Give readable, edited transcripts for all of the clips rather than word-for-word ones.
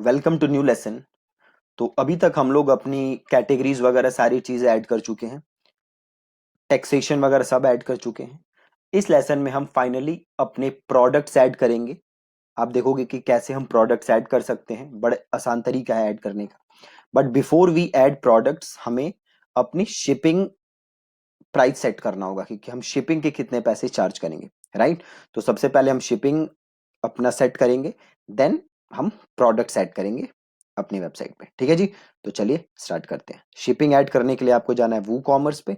Welcome to new lesson. तो अभी तक हम लोग अपनी कैटेगरीज वगैरह सारी चीजें ऐड कर चुके हैं, टैक्सेशन वगैरह सब ऐड कर चुके हैं। इस लेसन में हम फाइनली अपने प्रोडक्ट्स ऐड करेंगे। आप देखोगे कि कैसे हम प्रोडक्ट्स ऐड कर सकते हैं, बड़े आसान तरीका है ऐड करने का। But before we add products, हमें अपनी शिपिंग प्राइस सेट करना होगा कि हम शिपिंग के कितने पैसे चार्ज करेंगे, राइट। तो सबसे पहले हम शिपिंग अपना सेट करेंगे, देन हम प्रोडक्ट्स ऐड करेंगे अपनी वेबसाइट पे। ठीक है जी। तो चलिए स्टार्ट करते हैं। शिपिंग ऐड करने के लिए आपको जाना है वू कॉमर्स पे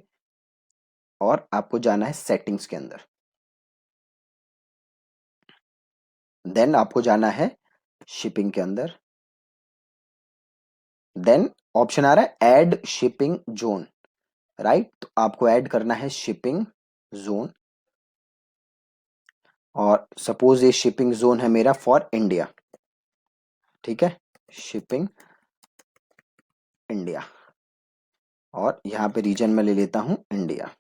और आपको जाना है सेटिंग्स के अंदर। देन आपको जाना है शिपिंग के अंदर। देन ऑप्शन आ रहा है ऐड शिपिंग जोन, राइट। तो आपको ऐड करना है शिपिंग जोन, और सपोज ये शिपिंग जोन है मेरा फॉर इंडिया। ठीक है, शिपिंग इंडिया, और यहाँ पे रीजन में ले लेता हूँ इंडिया।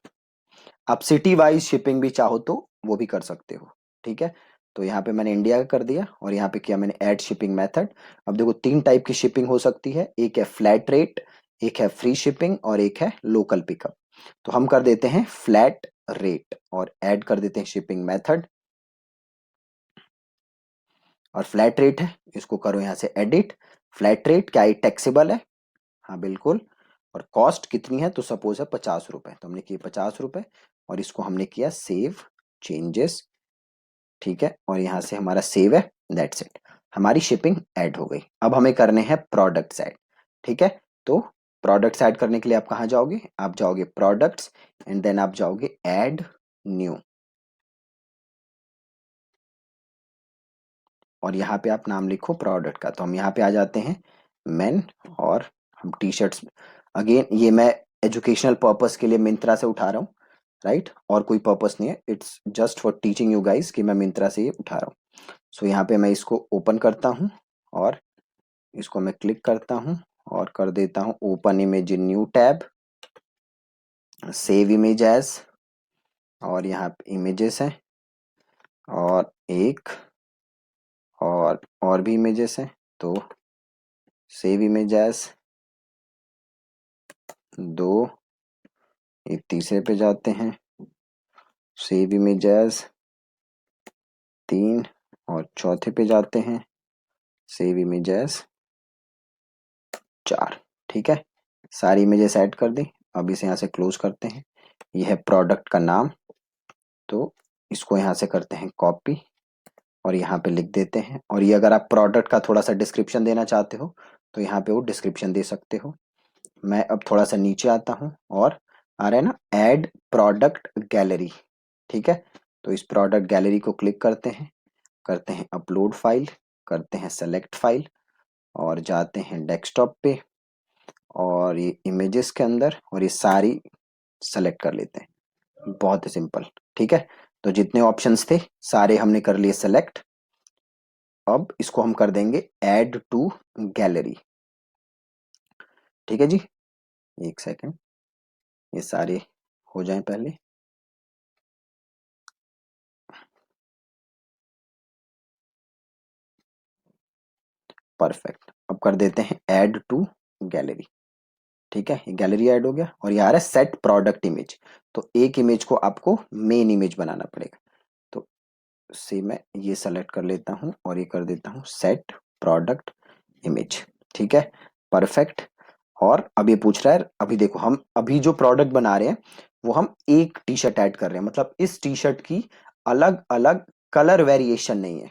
आप सिटी वाइज शिपिंग भी चाहो तो वो भी कर सकते हो। ठीक है, तो यहाँ पे मैंने इंडिया का कर दिया और यहाँ पे किया मैंने ऐड शिपिंग मेथड। अब देखो तीन टाइप की शिपिंग हो सकती है, एक है फ्लैट रेट, एक है फ्री शिपिंग और एक है लोकल पिकअप। तो हम कर देते हैं फ्लैट रेट और ऐड कर देते हैं शिपिंग मेथड। और फ्लैट रेट है, इसको करो यहाँ से एडिट। फ्लैट रेट क्या है, टैक्सेबल है? हाँ बिल्कुल। और कॉस्ट कितनी है, तो सपोज है 50 रुपए, तो हमने किए 50 रुपए और इसको हमने किया सेव चेंजेस। ठीक है, और यहाँ से हमारा सेव है, दैट्स इट। हमारी शिपिंग ऐड हो गई। अब हमें करने हैं प्रोडक्ट्स ऐड। ठीक है, तो प्रोडक्ट्स ऐड करने के लिए आप कहाँ जाओगे, आप जाओगे प्रोडक्ट्स एंड देन आप जाओगे ऐड न्यू, और यहाँ पे आप नाम लिखो प्रोडक्ट का। तो हम यहाँ पे आ जाते हैं मेन, और हम टी शर्ट्स, अगेन ये मैं एजुकेशनल पर्पस के लिए मिंत्रा से उठा रहा हूँ, राइट। और कोई पर्पस नहीं है, it's just for teaching you guys कि मैं मिंत्रा से ये उठा रहा हूँ। सो यहाँ पे मैं इसको ओपन करता हूँ और इसको मैं क्लिक करता हूँ और कर देता हूँ open image in new tab, save image as, और यहाँ पे इमेजेस हैं और एक और भी इमेजेस हैं, तो सेव इमेज एज दो, ये तीसरे पे जाते हैं, सेव इमेज एज तीन, और चौथे पे जाते हैं, सेव इमेज एज चार। ठीक है, सारी इमेजेस ऐड कर दी। अब इसे यहाँ से क्लोज करते हैं। यह है प्रोडक्ट का नाम, तो इसको यहाँ से करते हैं कॉपी और यहाँ पे लिख देते हैं। और ये अगर आप प्रोडक्ट का थोड़ा सा डिस्क्रिप्शन देना चाहते हो तो यहाँ पे वो डिस्क्रिप्शन दे सकते हो। मैं अब थोड़ा सा नीचे आता हूँ और आ रहा है ना ऐड प्रोडक्ट गैलरी। ठीक है, तो इस प्रोडक्ट गैलरी को क्लिक करते हैं अपलोड फाइल, करते हैं सेलेक्ट फाइल और जाते हैं डेस्कटॉप पे और ये इमेजेस के अंदर और ये सारी सेलेक्ट कर लेते हैं। बहुत ही सिंपल। ठीक है, तो जितने ऑप्शंस थे सारे हमने कर लिए सेलेक्ट। अब इसको हम कर देंगे ऐड टू गैलरी। ठीक है जी, एक सेकंड, ये सारे हो जाएं पहले। परफेक्ट, अब कर देते हैं ऐड टू गैलरी। ठीक है, ये गैलरी ऐड हो गया और ये आ रहा है सेट प्रोडक्ट इमेज। तो एक इमेज को आपको मेन इमेज बनाना पड़ेगा, तो से मैं ये सेलेक्ट कर लेता हूँ और ये कर देता हूँ सेट प्रोडक्ट इमेज। ठीक है, परफेक्ट। और अब ये पूछ रहा है, अभी देखो हम अभी जो प्रोडक्ट बना रहे हैं वो हम एक टी शर्ट ऐड कर रहे हैं, मतलब इस टी शर्ट की अलग अलग कलर वेरिएशन नहीं है।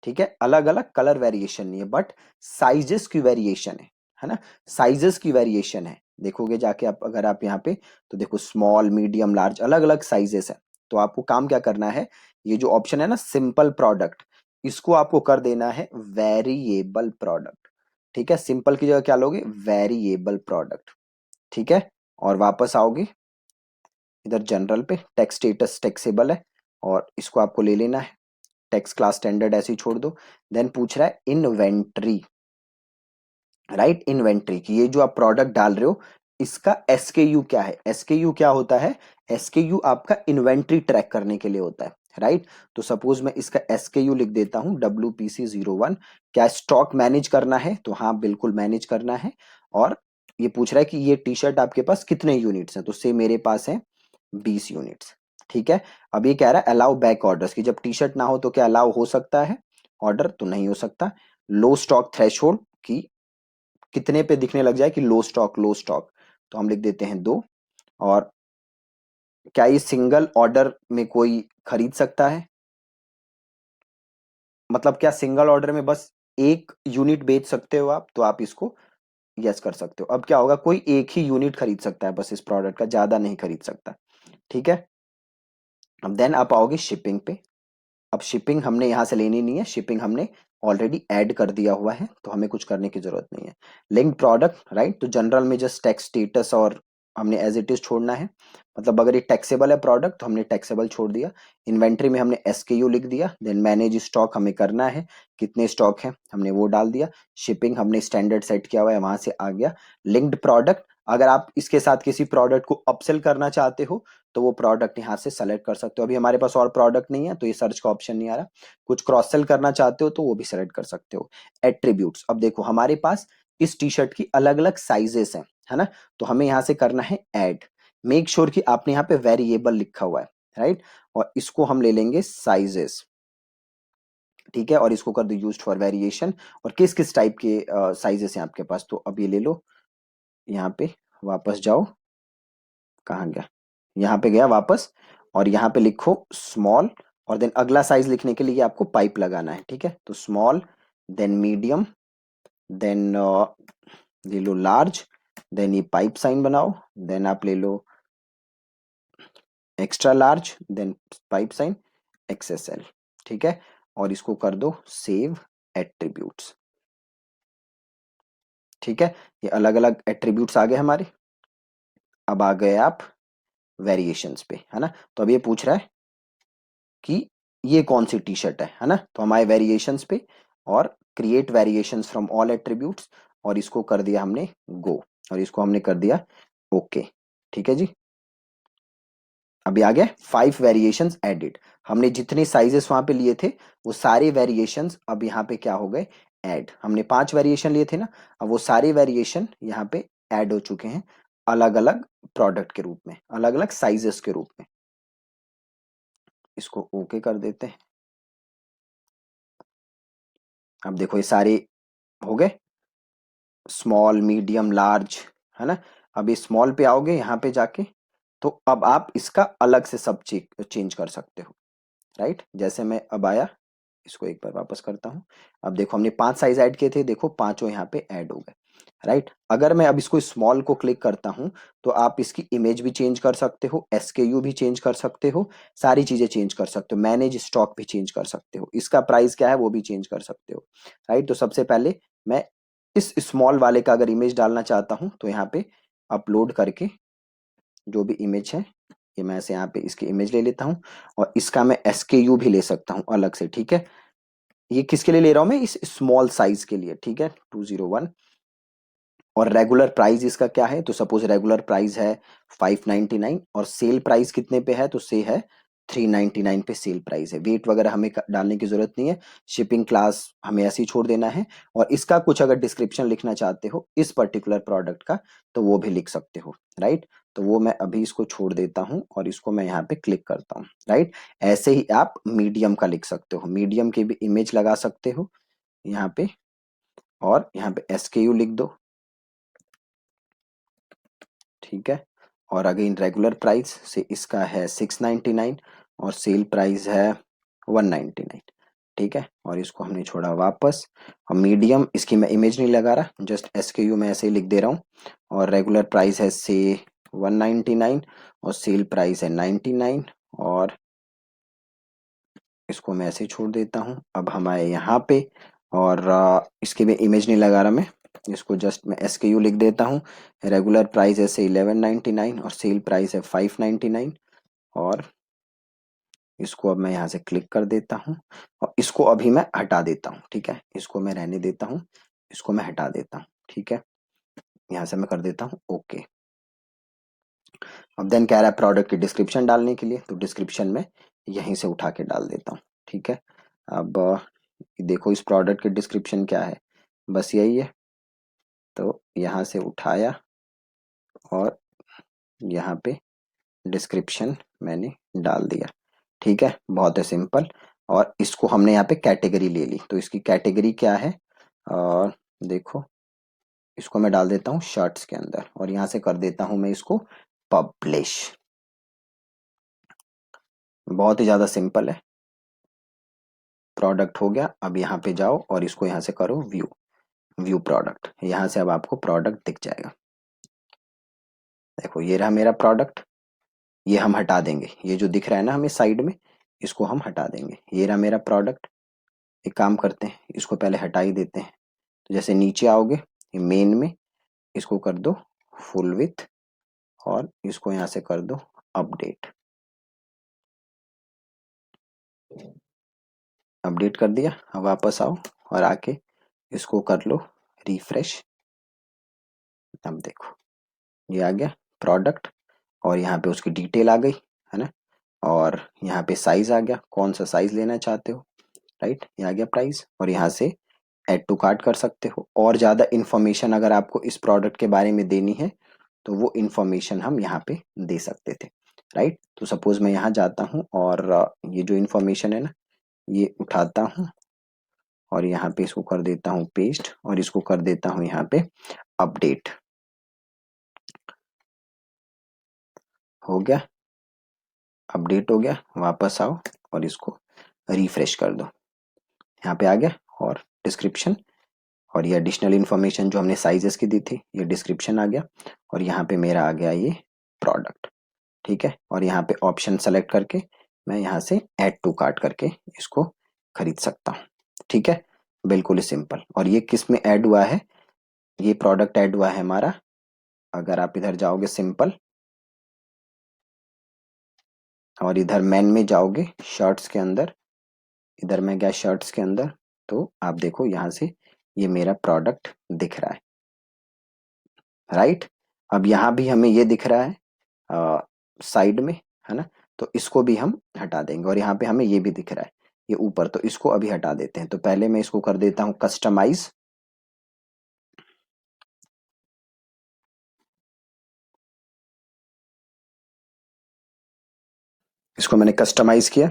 ठीक है, अलग अलग कलर वेरिएशन नहीं है, बट साइजेस की वेरिएशन है ना, साइजेस की वेरिएशन है। देखोगे जाके आप, अगर आप यहाँ पे, तो देखो स्मॉल मीडियम लार्ज अलग अलग साइजेस है। तो आपको काम क्या करना है, ये जो ऑप्शन है ना सिंपल प्रोडक्ट, इसको आपको कर देना है वेरिएबल प्रोडक्ट। ठीक है, सिंपल की जगह क्या लोगे, वेरिएबल प्रोडक्ट। ठीक है, और वापस आओगे इधर जनरल पे, टेक्स्ट स्टेटस टेक्सेबल है और इसको आपको ले लेना है, टेक्स्ट क्लास स्टैंडर्ड ऐसे ही छोड़ दो। देन पूछ रहा है इन्वेंट्री, राइट, इन्वेंट्री की ये जो आप प्रोडक्ट डाल रहे हो इसका एसकेयू क्या है। एसकेयू क्या होता है, एसकेयू आपका इन्वेंट्री ट्रैक करने के लिए होता राइट। तो सपोज मैं इसका SKU लिख देता हूँ WPC01। क्या स्टॉक मैनेज करना है? तो हाँ बिल्कुल मैनेज करना है। और ये पूछ रहा है कि ये टी शर्ट आपके पास कितने यूनिट्स हैं, तो से मेरे पास है 20 यूनिट्स। ठीक है। अब ये कह रहा है अलाउ बैक ऑर्डर्स, कि जब टी शर्ट ना हो तो क्या अलाउ हो सकता है ऑर्डर? तो नहीं हो सकता। लो स्टॉक थ्रेशोल्ड, कि कितने पे दिखने लग जाए कि लो स्टॉक, लो स्टॉक, तो हम लिख देते हैं 2। और क्या ये सिंगल ऑर्डर में कोई खरीद सकता है? मतलब क्या सिंगल ऑर्डर में बस एक यूनिट बेच सकते हो आप? तो आप इसको यस कर सकते हो। अब क्या होगा, कोई एक ही यूनिट खरीद सकता है बस इस प्रोडक्ट का, ज्यादा नहीं खरीद सकता। ठीक है। अब देन आप आओगे शिपिंग पे। अब शिपिंग हमने यहाँ से लेनी नहीं है, शिपिंग हमने ऑलरेडी ऐड कर दिया हुआ है, तो हमें कुछ करने की जरूरत नहीं है। लिंक्ड प्रोडक्ट, राइट, तो जनरल में जस्ट टैक्स स्टेटस और हमने एज इट इज छोड़ना है। मतलब अगर ये टैक्सेबल है प्रोडक्ट तो हमने टैक्सेबल छोड़ दिया। इन्वेंट्री में हमने SKU लिख दिया। देन मैनेज स्टॉक हमें करना है, कितने स्टॉक है हमने वो डाल दिया। शिपिंग हमने स्टैंडर्ड सेट किया हुआ है, वहां से आ गया। लिंक्ड प्रोडक्ट, अगर आप इसके साथ किसी प्रोडक्ट को अपसेल करना चाहते हो तो वो प्रोडक्ट यहाँ से सेलेक्ट कर सकते हो। अभी हमारे पास और प्रोडक्ट नहीं है तो ये सर्च का ऑप्शन नहीं आ रहा। कुछ क्रॉस सेल करना चाहते हो तो वो भी सेलेक्ट कर सकते हो। एट्रीब्यूट्स, अब देखो हमारे पास इस टी शर्ट की अलग अलग साइजेस हैं, है ना, तो हमें यहाँ से करना है ऐड। मेक श्योर कि आपने यहाँ पे वेरिएबल लिखा हुआ है, राइट, और इसको हम ले लेंगे साइजेस। ठीक है, और इसको कर दो यूज्ड फॉर वेरिएशन। और किस किस टाइप के साइजेस हैं आपके पास, तो अब ये ले लो। यहाँ पे वापस जाओ, कहाँ गया, यहाँ पे गया वापस। और यहाँ पे लिखो स्मॉल, और देन अगला साइज लिखने के लिए आपको पाइप लगाना है। ठीक है, तो स्मॉल, देन मीडियम, देन ले लो लार्ज, देन ये पाइप साइन बनाओ, देन आप ले लो extra large, then pipe sign XSL। ठीक है, और इसको कर दो सेव एट्रीब्यूट्स। ठीक है, ये अलग अलग एट्रीब्यूट्स आ गए हमारे। अब आ गए आप वेरिएशंस पे, है ना, तो अब ये पूछ रहा है कि ये कौन सी टी शर्ट है ना, तो हमारे वेरिएशंस पे और create variations from all attributes, और इसको कर दिया हमने गो, और इसको हमने कर दिया ओके। ठीक है जी, अभी आ गया 5 वेरिएशंस एडिड। हमने जितने साइजेस वहां पे लिए थे वो सारे वेरिएशंस अब यहाँ पे क्या हो गए, ऐड। हमने 5 वेरिएशन लिए थे ना, अब वो सारे वेरिएशन यहाँ पे ऐड हो चुके हैं, अलग अलग प्रोडक्ट के रूप में, अलग अलग साइजेस के रूप में। इसको ओके कर देते हैं। अब देखो ये सारे हो गए, स्मॉल मीडियम लार्ज, है ना। अब ये स्मॉल पे आओगे यहाँ पे जाके, तो अब आप इसका अलग से सब चेंज कर सकते हो, राइट। जैसे मैं अब आया, इसको एक बार वापस करता हूँ। अब देखो हमने 5 साइज ऐड किए थे, देखो पांचों यहाँ पे ऐड हो गए, राइट। अगर मैं अब इसको स्मॉल को क्लिक करता हूँ तो आप इसकी इमेज भी चेंज कर सकते हो, SKU भी चेंज कर सकते हो, सारी चीजें चेंज कर सकते हो, मैनेज स्टॉक भी चेंज कर सकते हो, इसका प्राइस क्या है वो भी चेंज कर सकते हो, राइट। तो सबसे पहले मैं इस स्मॉल वाले का अगर इमेज डालना चाहता हूँ तो यहाँ पे अपलोड करके जो भी इमेज है, ये मैं ऐसे यहाँ पे इसकी इमेज ले लेता हूँ, और इसका मैं SKU भी ले सकता हूँ अलग से। ठीक है, ये किसके लिए ले रहा हूं मैं, इस स्मॉल साइज के लिए। ठीक है, 201। और रेगुलर प्राइस इसका क्या है, तो सपोज रेगुलर प्राइस है 599, और सेल प्राइस कितने पे है, तो से है 399 पे सेल प्राइस है। वेट वगैरह हमें डालने की जरूरत नहीं है, शिपिंग क्लास हमें ऐसे ही छोड़ देना है। और इसका कुछ अगर डिस्क्रिप्शन लिखना चाहते हो इस पर्टिकुलर प्रोडक्ट का तो वो भी लिख सकते हो, राइट। तो वो मैं अभी इसको छोड़ देता हूँ और इसको मैं यहाँ पे क्लिक करता हूँ, राइट। ऐसे ही आप मीडियम का लिख सकते हो, मीडियम की भी इमेज लगा सकते हो यहाँ पे, और यहाँ पे SKU लिख दो। ठीक है, और अगेन रेगुलर प्राइस से इसका है 699, और सेल प्राइस है 199। ठीक है, और इसको हमने छोड़ा वापस। और मीडियम, इसकी मैं इमेज नहीं लगा रहा, जस्ट SKU मैं ऐसे ही लिख दे रहा हूँ। और रेगुलर प्राइस है से 199, और सेल प्राइस है 99, और इसको मैं ऐसे ही छोड़ देता हूँ। अब हमारे यहाँ पे, और इसकी भी इमेज नहीं लगा रहा मैं, इसको जस्ट मैं SKU लिख देता हूँ। रेगुलर प्राइस है से 1199, और सेल प्राइस है 599, और इसको अब मैं यहाँ से क्लिक कर देता हूँ, और इसको अभी मैं हटा देता हूँ। ठीक है, इसको मैं रहने देता हूँ, इसको मैं हटा देता हूँ। ठीक है, यहाँ से मैं कर देता हूँ ओके। अब देन कह रहा है प्रोडक्ट की डिस्क्रिप्शन डालने के लिए, तो डिस्क्रिप्शन में यहीं से उठा के डाल देता हूँ। ठीक है, अब देखो इस प्रोडक्ट की डिस्क्रिप्शन क्या है, बस यही है। तो यहाँ से उठाया और यहाँ पे डिस्क्रिप्शन मैंने डाल दिया। ठीक है, बहुत है सिंपल। और इसको हमने यहाँ पे कैटेगरी ले ली, तो इसकी कैटेगरी क्या है, और देखो इसको मैं डाल देता हूँ शर्ट्स के अंदर और यहाँ से कर देता हूँ मैं इसको पब्लिश। बहुत ही ज़्यादा सिंपल है। प्रोडक्ट हो गया, अब यहाँ पे जाओ और इसको यहाँ से करो व्यू, व्यू प्रोडक्ट। यहाँ से अब आपको प्रोडक्ट दिख जाएगा। देखो ये रहा मेरा प्रोडक्ट, ये हम हटा देंगे, ये जो दिख रहा है ना हमें साइड में, इसको हम हटा देंगे। ये रहा मेरा प्रोडक्ट। एक काम करते हैं, इसको पहले हटा ही देते हैं। तो जैसे नीचे आओगे मेन में, इसको कर दो फुल विथ और इसको यहाँ से कर दो अपडेट। अपडेट कर दिया। अब वापस आओ और आके इसको कर लो रिफ्रेश। अब देखो ये आ गया प्रोडक्ट और यहाँ पे उसकी डिटेल आ गई है ना, और यहाँ पे साइज आ गया, कौन सा साइज लेना चाहते हो, राइट। ये आ गया प्राइस और यहाँ से ऐड टू कार्ट कर सकते हो। और ज़्यादा इन्फॉर्मेशन अगर आपको इस प्रोडक्ट के बारे में देनी है तो वो इन्फॉर्मेशन हम यहाँ पे दे सकते थे, राइट। तो सपोज मैं यहाँ जाता हूँ और ये जो इन्फॉर्मेशन है ना ये उठाता हूँ और यहाँ पे इसको कर देता हूँ पेस्ट और इसको कर देता हूँ यहाँ पे अपडेट। हो गया, अपडेट हो गया। वापस आओ और इसको रिफ्रेश कर दो, यहाँ पे आ गया। और डिस्क्रिप्शन और ये एडिशनल इन्फॉर्मेशन जो हमने साइजेस की दी थी ये डिस्क्रिप्शन आ गया और यहाँ पे मेरा आ गया ये प्रोडक्ट। ठीक है, और यहाँ पे ऑप्शन सेलेक्ट करके मैं यहाँ से ऐड टू कार्ट करके इसको खरीद सकता हूँ। ठीक है, बिल्कुल ही सिंपल। और ये किस में ऐड हुआ है, ये प्रोडक्ट ऐड हुआ है हमारा, अगर आप इधर जाओगे सिंपल और इधर मैन में जाओगे शर्ट्स के अंदर, इधर मैं गया शर्ट्स के अंदर, तो आप देखो यहाँ से ये मेरा प्रोडक्ट दिख रहा है, राइट। अब यहाँ भी हमें ये दिख रहा है साइड में, है ना। तो इसको भी हम हटा देंगे और यहाँ पे हमें ये भी दिख रहा है ये ऊपर, तो इसको अभी हटा देते हैं। तो पहले मैं इसको कर देता हूँ कस्टमाइज। इसको मैंने कस्टमाइज किया।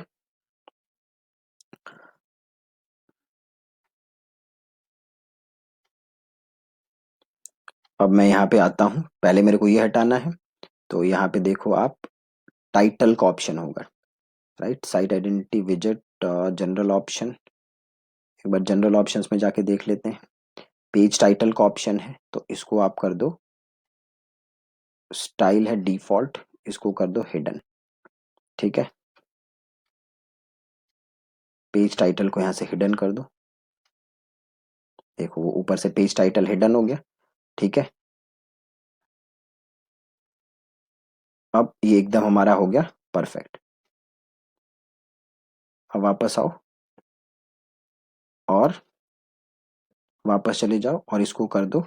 अब मैं यहाँ पे आता हूँ, पहले मेरे को ये हटाना है। तो यहाँ पे देखो आप टाइटल का ऑप्शन होगा, राइट। साइट आइडेंटिटी विजेट जनरल ऑप्शन, एक बार जनरल ऑप्शंस में जाके देख लेते हैं। पेज टाइटल का ऑप्शन है तो इसको आप कर दो, स्टाइल है डिफॉल्ट, इसको कर दो हिडन। ठीक है, पेज टाइटल को यहाँ से हिडन कर दो। देखो वो ऊपर से पेज टाइटल हिडन हो गया। ठीक है, अब ये एकदम हमारा हो गया परफेक्ट। अब वापस आओ और वापस चले जाओ और इसको कर दो,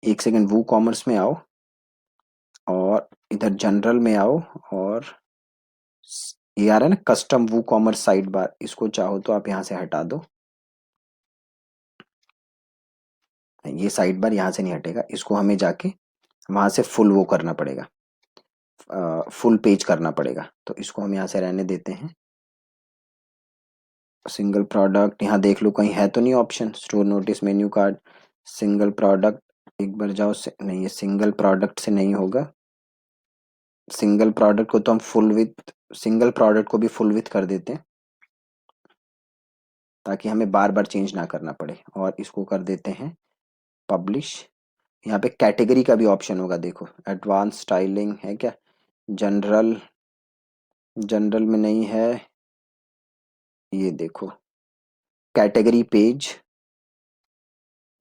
एक सेकंड वू कॉमर्स में आओ और इधर जनरल में आओ और ये आ रहा है ना कस्टम वू कॉमर्स साइड बार, इसको चाहो तो आप यहाँ से हटा दो। ये साइड बार यहाँ से नहीं हटेगा, इसको हमें जाके वहां से फुल वो करना पड़ेगा, फुल पेज करना पड़ेगा। तो इसको हम यहाँ से रहने देते हैं। सिंगल प्रोडक्ट यहाँ देख लो कहीं है तो नहीं option, store notice menu card single product, एक बार जाओ से, नहीं ये सिंगल प्रोडक्ट से नहीं होगा। सिंगल प्रोडक्ट को तो हम फुल विथ, सिंगल प्रोडक्ट को भी फुल विथ कर देते हैं ताकि हमें बार बार चेंज ना करना पड़े। और इसको कर देते हैं पब्लिश। यहाँ पे कैटेगरी का भी ऑप्शन होगा, देखो एडवांस स्टाइलिंग है क्या, जनरल, जनरल में नहीं है, ये देखो कैटेगरी पेज,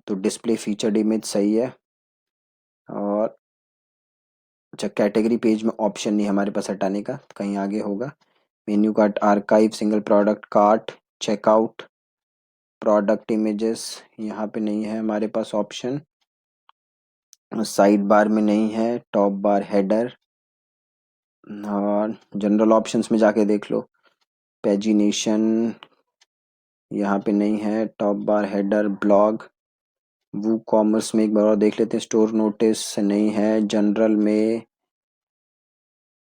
तो डिस्प्ले फीचर्ड इमेज सही है। और अच्छा कैटेगरी पेज में ऑप्शन नहीं हमारे पास हटाने का, कहीं आगे होगा। Menu cart archive single product cart checkout product images, यहाँ पे नहीं है हमारे पास ऑप्शन। साइड बार में नहीं है, टॉप बार हेडर, और जनरल ऑप्शंस में जाके देख लो। पेजिनेशन यहाँ पे नहीं है, टॉप बार, हेडर, ब्लॉग, वो कॉमर्स में एक बार और देख लेते हैं, स्टोर नोटिस नहीं है, जनरल में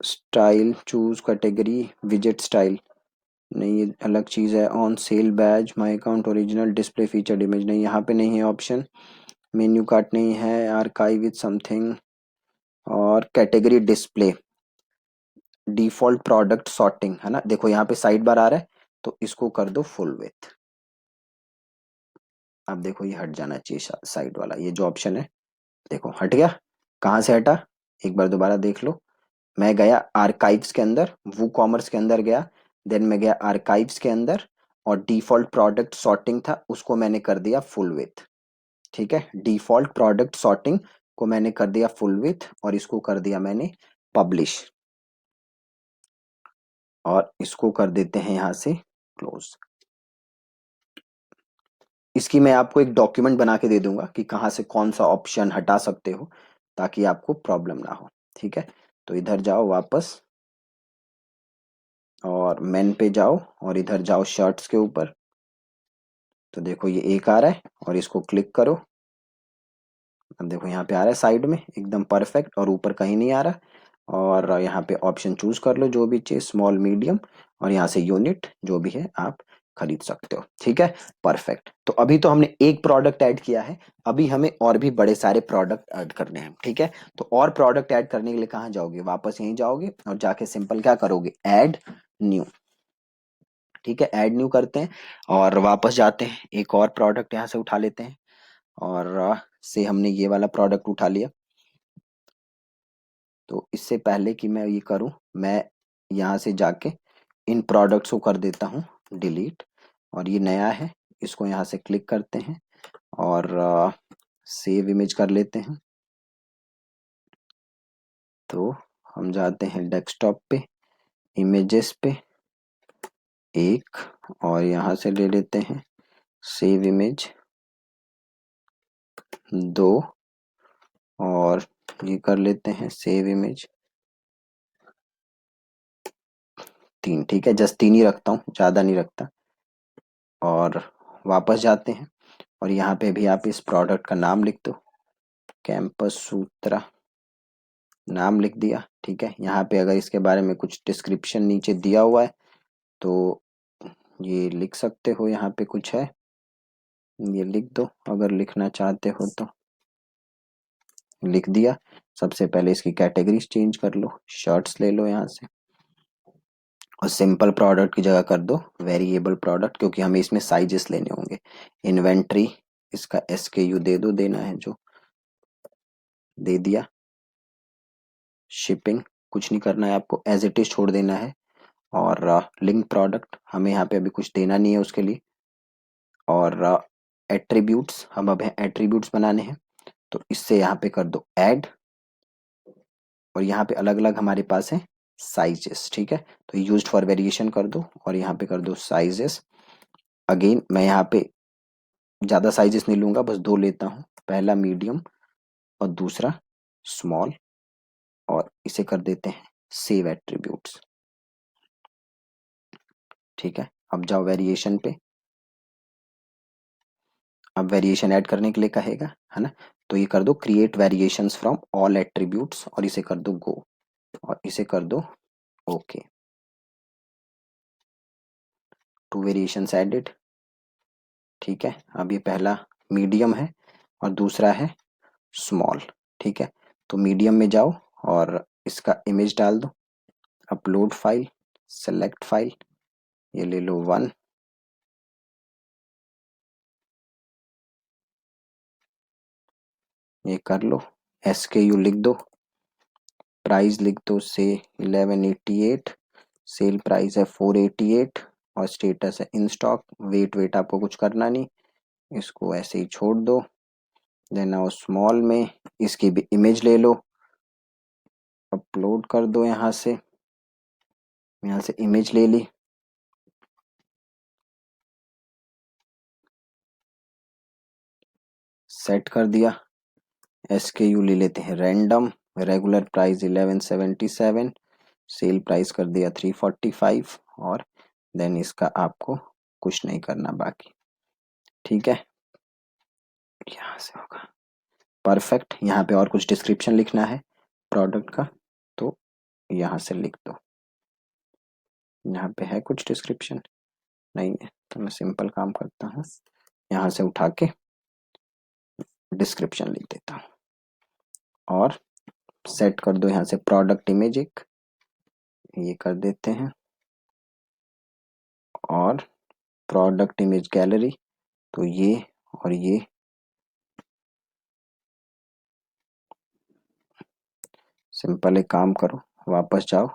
स्टाइल, चूज कैटेगरी, विजेट स्टाइल नहीं, ये अलग चीज़ है, on sale badge, my account, original, display featured image नहीं, यहाँ पे नहीं है ऑप्शन, मेन्यू कार्ट नहीं है, आर्काइव विद समथिंग, और category display, default product sorting है ना, देखो यहाँ पे साइड बार आ रहा है तो इसको कर दो फुल विथ। अब देखो ये हट जाना चाहिए साइड वाला, ये जो ऑप्शन है देखो हट गया। कहाँ से हटा, एक बार दोबारा देख लो। मैं गया आर्काइव्स के अंदर, वो कॉमर्स के अंदर गया, देन मैं गया आर्काइव्स के अंदर, और डिफॉल्ट प्रोडक्ट सॉर्टिंग था उसको मैंने कर दिया फुल विथ। ठीक है, डिफॉल्ट प्रोडक्ट सॉर्टिंग को मैंने कर दिया फुल विथ, और इसको कर दिया मैंने पब्लिश, और इसको कर देते हैं यहां से क्लोज। इसकी मैं आपको एक डॉक्यूमेंट बना के दे दूंगा कि कहाँ से कौन सा ऑप्शन हटा सकते हो, ताकि आपको प्रॉब्लम ना हो। ठीक है, तो इधर जाओ वापस, और मेन पे जाओ, और इधर जाओ शर्ट्स के ऊपर, तो देखो ये एक आ रहा है, और इसको क्लिक करो। अब देखो यहाँ पे आ रहा है साइड में एकदम परफेक्ट, और ऊपर कहीं नहीं आ रहा। और यहाँ पे ऑप्शन चूज कर लो जो भी चाहिए, स्मॉल, मीडियम, और यहाँ से यूनिट जो भी है आप खरीद सकते हो। ठीक है, परफेक्ट। तो अभी तो हमने एक प्रोडक्ट ऐड किया है, अभी हमें और भी बड़े सारे प्रोडक्ट ऐड करने हैं। ठीक है, तो और प्रोडक्ट ऐड करने के लिए कहाँ जाओगे, वापस यहीं जाओगे, और जाके सिंपल क्या करोगे, ऐड न्यू। ठीक है, ऐड न्यू करते हैं, और वापस जाते हैं, एक और प्रोडक्ट यहाँ से उठा लेते हैं, और से हमने ये वाला प्रोडक्ट उठा लिया। तो इससे पहले कि मैं ये करूं, मैं यहाँ से जाके इन प्रोडक्ट्स को कर देता हूँ डिलीट, और ये नया है, इसको यहाँ से क्लिक करते हैं, और सेव इमेज कर लेते हैं। तो हम जाते हैं डेस्कटॉप पे, इमेजेस पे, एक, और यहाँ से ले लेते हैं सेव इमेज, दो, और ये कर लेते हैं सेव इमेज, तीन। ठीक है, जस्ट तीन ही रखता हूँ, ज़्यादा नहीं रखता। और वापस जाते हैं, और यहाँ पे भी आप इस प्रोडक्ट का नाम लिख दो, कैंपस सूत्रा, नाम लिख दिया। ठीक है, यहाँ पे अगर इसके बारे में कुछ डिस्क्रिप्शन नीचे दिया हुआ है तो ये लिख सकते हो, यहाँ पे कुछ है ये लिख दो, अगर लिखना चाहते हो तो लिख दिया। सबसे पहले इसकी कैटेगरीज चेंज कर लो, शर्ट्स ले लो यहाँ से, और सिंपल प्रोडक्ट की जगह कर दो वेरिएबल प्रोडक्ट, क्योंकि हमें इसमें साइजेस लेने होंगे। इन्वेंट्री, इसका SKU दे दो, देना है जो, दे दिया। शिपिंग कुछ नहीं करना है आपको, एज इट इज छोड़ देना है। और लिंक प्रोडक्ट हमें यहाँ पे अभी कुछ देना नहीं है उसके लिए। और एट्रीब्यूट्स, हम अब एट्रीब्यूट्स बनाने हैं, तो इससे यहाँ पे कर दो ऐड, और यहाँ पे अलग अलग हमारे पास है साइजेस। ठीक है, तो यूज्ड फॉर वेरिएशन कर दो, और यहाँ पे कर दो साइजेस। अगेन मैं यहाँ पे ज़्यादा साइजेस नहीं लूंगा, बस दो लेता हूँ, पहला मीडियम और दूसरा स्मॉल, और इसे कर देते हैं सेव एट्रीब्यूट्स। ठीक है, अब जाओ वेरिएशन पे, अब वेरिएशन ऐड करने के लिए कहेगा, है ना, तो ये कर दो create variations from all attributes, और इसे कर दो गो, और इसे कर दो ओके। To variations added. ठीक है, अब ये पहला मीडियम है और दूसरा है स्मॉल। ठीक है, तो मीडियम में जाओ और इसका इमेज डाल दो, अपलोड फाइल, सेलेक्ट फाइल, ये ले लो 1, ये कर लो, SKU लिख दो, प्राइस लिख दो से 1188, सेल प्राइस है 488, और स्टेटस है इन स्टॉक। वेट वेट आपको कुछ करना नहीं, इसको ऐसे ही छोड़ दो। देन आओ स्मॉल में, इसकी भी इमेज ले लो, अपलोड कर दो, यहाँ से इमेज ले ली, सेट कर दिया। SKU ले लेते हैं random, regular price 1177, sale price कर दिया 345, और देन इसका आपको कुछ नहीं करना बाकी, ठीक है। यहाँ से होगा परफेक्ट। यहाँ पे और कुछ डिस्क्रिप्शन लिखना है प्रोडक्ट का, तो यहाँ से लिख दो। यहाँ पे है कुछ डिस्क्रिप्शन? नहीं है, तो मैं सिंपल काम करता हूँ, यहाँ से उठा के डिस्क्रिप्शन लिख देता हूँ और सेट कर दो यहाँ से प्रोडक्ट इमेज एक, ये कर देते हैं, और प्रोडक्ट इमेज गैलरी, तो ये और ये सिंपल एक काम करो, वापस जाओ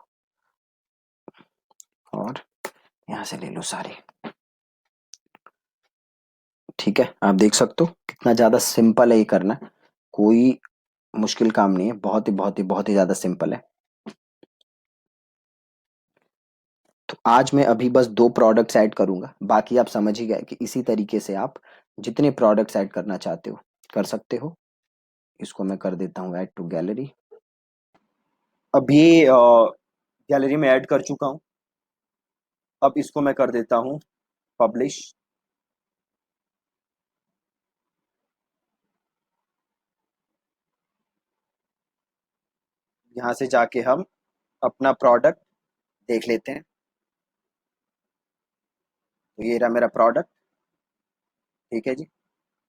और यहाँ से ले लो सारे। ठीक है, आप देख सकते हो कितना ज्यादा सिंपल है ये करना, कोई मुश्किल काम नहीं है, बहुत ही ज्यादा सिंपल है। तो आज मैं अभी बस 2 प्रोडक्ट्स ऐड करूंगा, बाकी आप समझ ही गए कि इसी तरीके से आप जितने प्रोडक्ट्स ऐड करना चाहते हो कर सकते हो। इसको मैं कर देता हूँ ऐड टू गैलरी। अब ये गैलरी में ऐड कर चुका हूँ। अब इसको मैं कर देता हूँ पब्लिश। यहाँ से जाके हम अपना प्रोडक्ट देख लेते हैं। तो ये रहा मेरा प्रोडक्ट, ठीक है जी।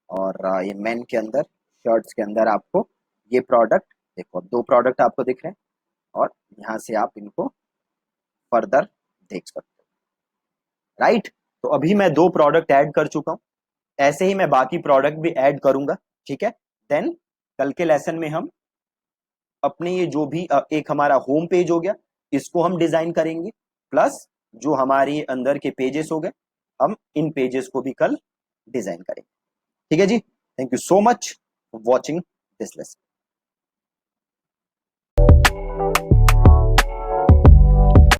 और ये मेन के अंदर, शर्ट्स के अंदर आपको ये प्रोडक्ट देखो, 2 प्रोडक्ट आपको दिख रहे हैं, और यहाँ से आप इनको फर्दर देख सकते हो, राइट। तो अभी मैं 2 प्रोडक्ट ऐड कर चुका हूँ, ऐसे ही मैं बाकी प्रोडक्ट भी ऐड करूंगा, ठीक है। देन कल के लेसन में हम अपने ये जो भी एक हमारा होम पेज हो गया, इसको हम डिजाइन करेंगे, प्लस जो हमारे अंदर के पेजेस हो गए, हम इन पेजेस को भी कल डिजाइन करेंगे, ठीक है जी। Thank you so much for watching this lesson.